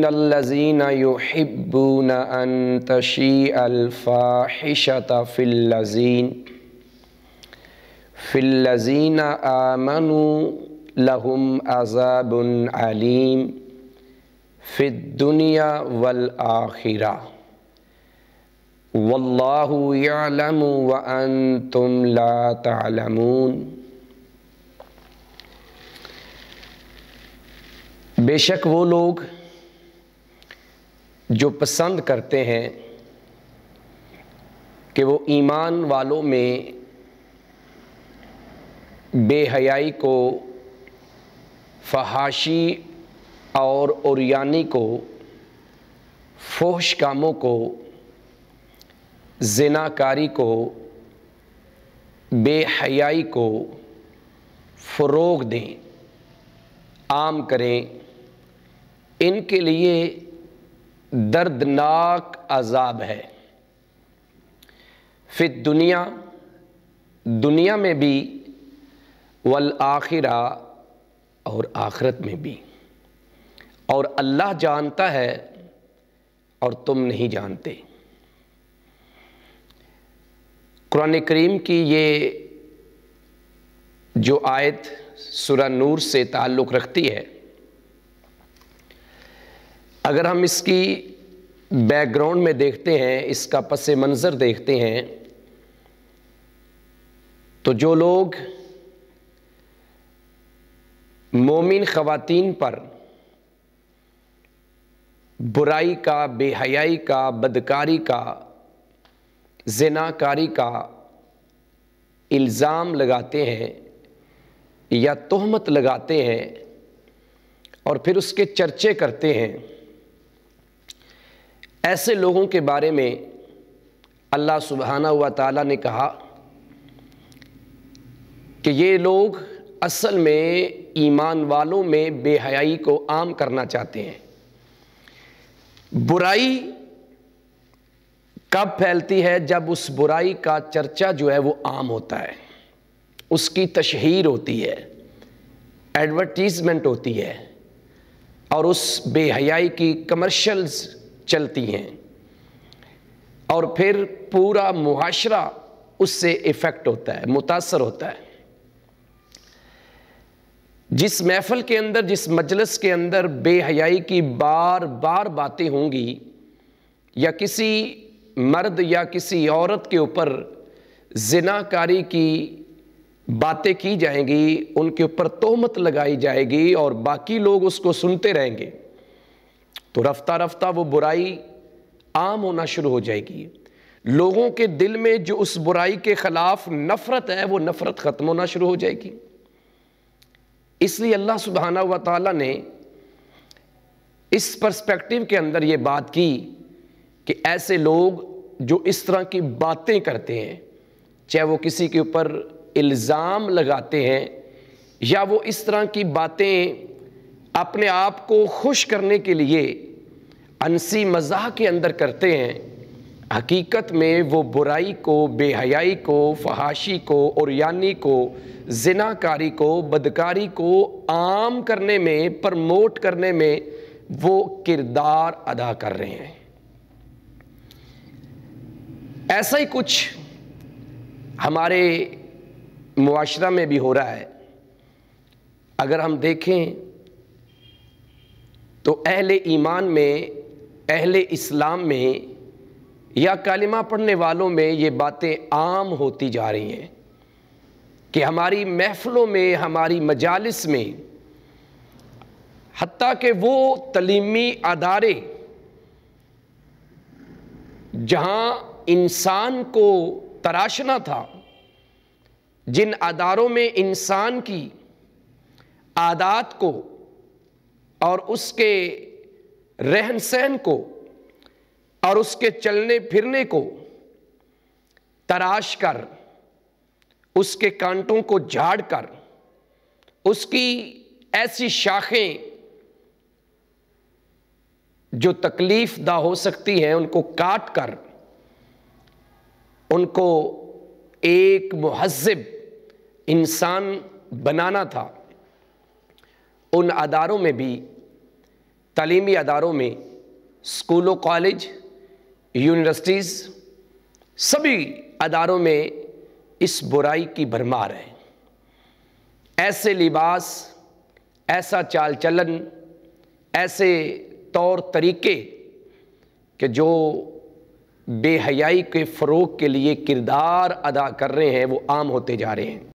ان الذین یحبون ان تشیع الفاحشۃ فی الذین آمنوا لہم عذاب علیم فی الدنیا والآخرہ واللہ یعلم وانتم لا تعلمون۔ بے شک وہ لوگ جو پسند کرتے ہیں کہ وہ ایمان والوں میں بے حیائی کو، فحاشی اور عریانی کو، فحش کاموں کو، زنا کاری کو، بے حیائی کو فروغ دیں، عام کریں، ان کے لیے دردناک عذاب ہے۔ فی الدنیا، دنیا میں بھی، والآخرہ، اور آخرت میں بھی، اور اللہ جانتا ہے اور تم نہیں جانتے۔ قرآن کریم کی یہ جو آیت سورہ نور سے تعلق رکھتی ہے، اگر ہم اس کی بیک گراؤنڈ میں دیکھتے ہیں، اس کا پس منظر دیکھتے ہیں، تو جو لوگ مومن خواتین پر برائی کا، بے حیائی کا، بدکاری کا، زنا کاری کا الزام لگاتے ہیں یا تہمت لگاتے ہیں اور پھر اس کے چرچے کرتے ہیں، ایسے لوگوں کے بارے میں اللہ سبحانہ و تعالیٰ نے کہا کہ یہ لوگ اصل میں ایمان والوں میں بے حیائی کو عام کرنا چاہتے ہیں۔ برائی کب پھیلتی ہے؟ جب اس برائی کا چرچا جو ہے وہ عام ہوتا ہے، اس کی تشہیر ہوتی ہے، ایڈورٹیزمنٹ ہوتی ہے، اور اس بے حیائی کی کمرشلز چلتی ہیں، اور پھر پورا معاشرہ اس سے افیکٹ ہوتا ہے، متاثر ہوتا ہے۔ جس محفل کے اندر، جس مجلس کے اندر بے حیائی کی بار بار باتیں ہوں گی، یا کسی مرد یا کسی عورت کے اوپر زنا کاری کی باتیں کی جائیں گی، ان کے اوپر تہمت لگائی جائے گی اور باقی لوگ اس کو سنتے رہیں گے، تو رفتہ رفتہ وہ برائی عام ہونا شروع ہو جائے گی۔ لوگوں کے دل میں جو اس برائی کے خلاف نفرت ہے، وہ نفرت ختم ہونا شروع ہو جائے گی۔ اس لیے اللہ سبحانہ و تعالیٰ نے اس پرسپیکٹیو کے اندر یہ بات کی کہ ایسے لوگ جو اس طرح کی باتیں کرتے ہیں، چاہے وہ کسی کے اوپر الزام لگاتے ہیں یا وہ اس طرح کی باتیں اپنے آپ کو خوش کرنے کے لیے انسی مزاح کے اندر کرتے ہیں، حقیقت میں وہ برائی کو، بے حیائی کو، فحاشی کو، عریانی کو، زنا کاری کو، بدکاری کو عام کرنے میں، پرموٹ کرنے میں وہ کردار ادا کر رہے ہیں۔ ایسا ہی کچھ ہمارے معاشرہ میں بھی ہو رہا ہے۔ اگر ہم دیکھیں تو اہل ایمان میں، اہل اسلام میں یا کلمہ پڑھنے والوں میں یہ باتیں عام ہوتی جا رہی ہیں کہ ہماری محفلوں میں، ہماری مجالس میں، حتیٰ کہ وہ تعلیمی ادارے جہاں انسان کو تراشنا تھا، جن اداروں میں انسان کی عادات کو اور اس کے رہن سہن کو اور اس کے چلنے پھرنے کو تراش کر، اس کے کانٹوں کو جھاڑ کر، اس کی ایسی شاخیں جو تکلیف دہ ہو سکتی ہیں ان کو کاٹ کر ان کو ایک مہذب انسان بنانا تھا، ان اداروں میں بھی تعلیمی اداروں میں، اسکولوں، کالج، یونیورسٹیز، سبھی اداروں میں اس برائی کی بھرمار ہے۔ ایسے لباس، ایسا چال چلن، ایسے طور طریقے کہ جو بے حیائی کے فروغ کے لیے کردار ادا کر رہے ہیں وہ عام ہوتے جا رہے ہیں۔